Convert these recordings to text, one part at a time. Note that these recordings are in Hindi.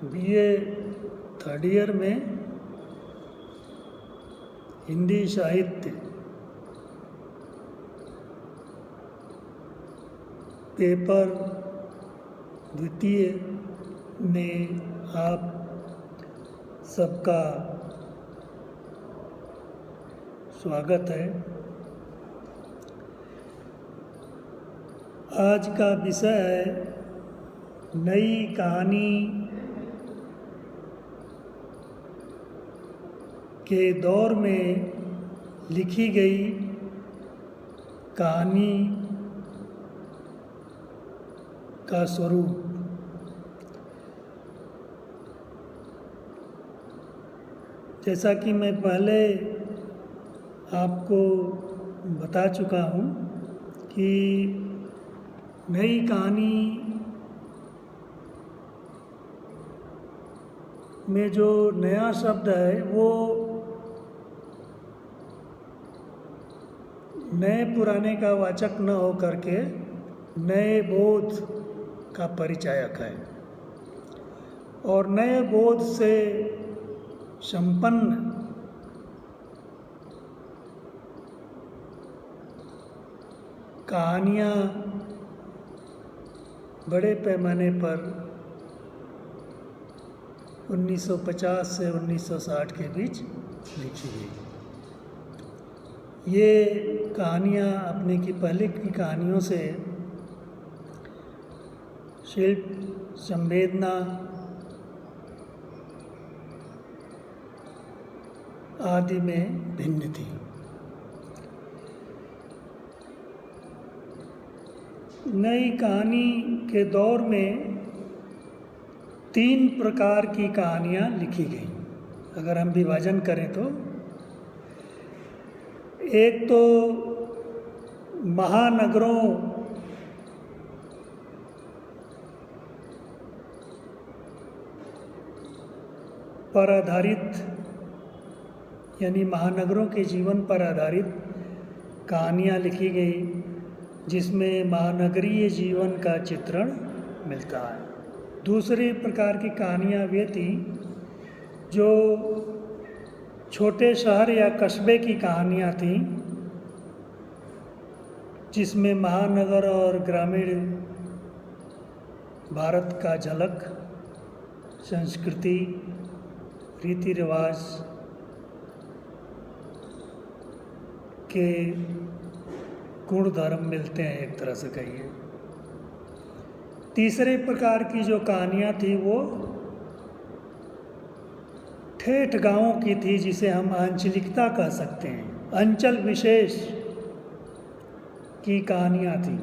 बीए थर्ड ईयर में हिंदी साहित्य पेपर द्वितीय में आप सबका स्वागत है। आज का विषय है नई कहानी के दौर में लिखी गई कहानी का स्वरूप। जैसा कि मैं पहले आपको बता चुका हूँ कि नई कहानी में जो नया शब्द है वो नए पुराने का वाचक न हो करके नए बोध का परिचायक है और नए बोध से संपन्न कहानियाँ बड़े पैमाने पर 1950 से 1960 के बीच लिखी गई। ये कहानियाँ अपने की पहले की कहानियों से शिल्प, संवेदना आदि में भिन्न थी। नई कहानी के दौर में 3 प्रकार की कहानियाँ लिखी गई। अगर हम विभाजन करें तो एक तो महानगरों पर आधारित यानी महानगरों के जीवन पर आधारित कहानियाँ लिखी गई, जिसमें महानगरीय जीवन का चित्रण मिलता है। दूसरी प्रकार की कहानियाँ वे थी जो छोटे शहर या कस्बे की कहानियाँ थीं, जिसमें महानगर और ग्रामीण भारत का झलक, संस्कृति, रीति रिवाज के गुण धर्म मिलते हैं, एक तरह से कहिए। तीसरे प्रकार की जो कहानियाँ थी वो ठेठ गांवों की थी, जिसे हम आंचलिकता कह सकते हैं। अंचल विशेष की कहानियाँ थी,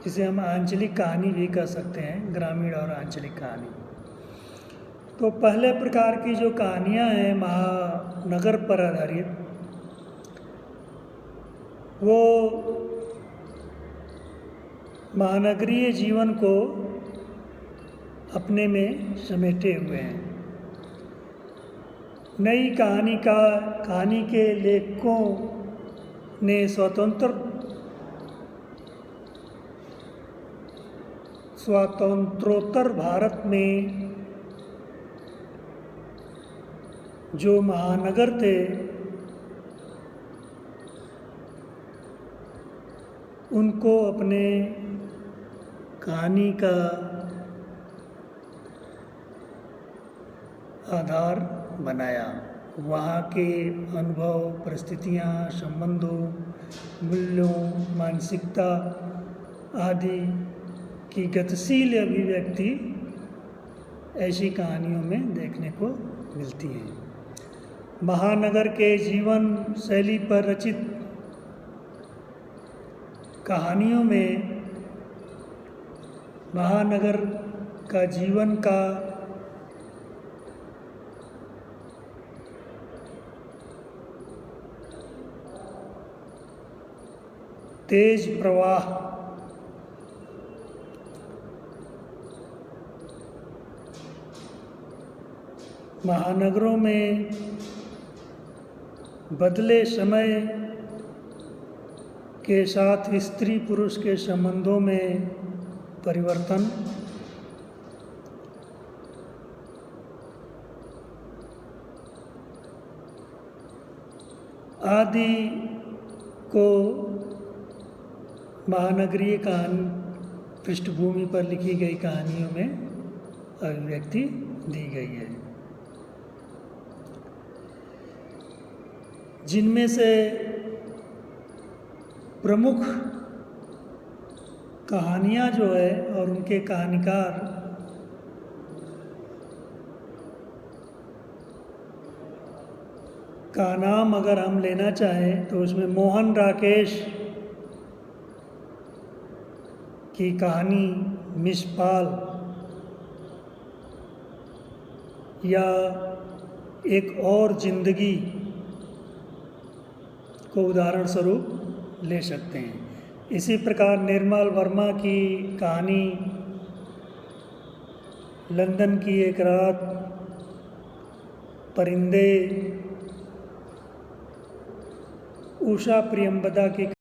जिसे हम आंचलिक कहानी भी कह सकते हैं, ग्रामीण और आंचलिक कहानी। तो पहले प्रकार की जो कहानियाँ हैं महानगर पर आधारित, वो महानगरीय जीवन को अपने में समेटे हुए हैं। नई कहानी के लेखकों ने स्वातंत्रोत्तर भारत में जो महानगर थे उनको अपने कहानी का आधार बनाया। वहाँ के अनुभव, परिस्थितियाँ, संबंधों, मूल्यों, मानसिकता आदि की गतिशील अभिव्यक्ति ऐसी कहानियों में देखने को मिलती है। महानगर के जीवन शैली पर रचित कहानियों में महानगर का जीवन का तेज प्रवाह, महानगरों में बदले समय के साथ स्त्री पुरुष के संबंधों में परिवर्तन, आदि को महानगरीय कहानी पृष्ठभूमि पर लिखी गई कहानियों में अभिव्यक्ति दी गई है, जिनमें से प्रमुख कहानियाँ जो है और उनके कहानीकार का नाम अगर हम लेना चाहें तो उसमें मोहन राकेश की कहानी मिस पाल, या एक और जिंदगी को उदाहरण स्वरूप ले सकते हैं। इसी प्रकार निर्मल वर्मा की कहानी लंदन की एक रात, परिंदे, उषा प्रियंवदा की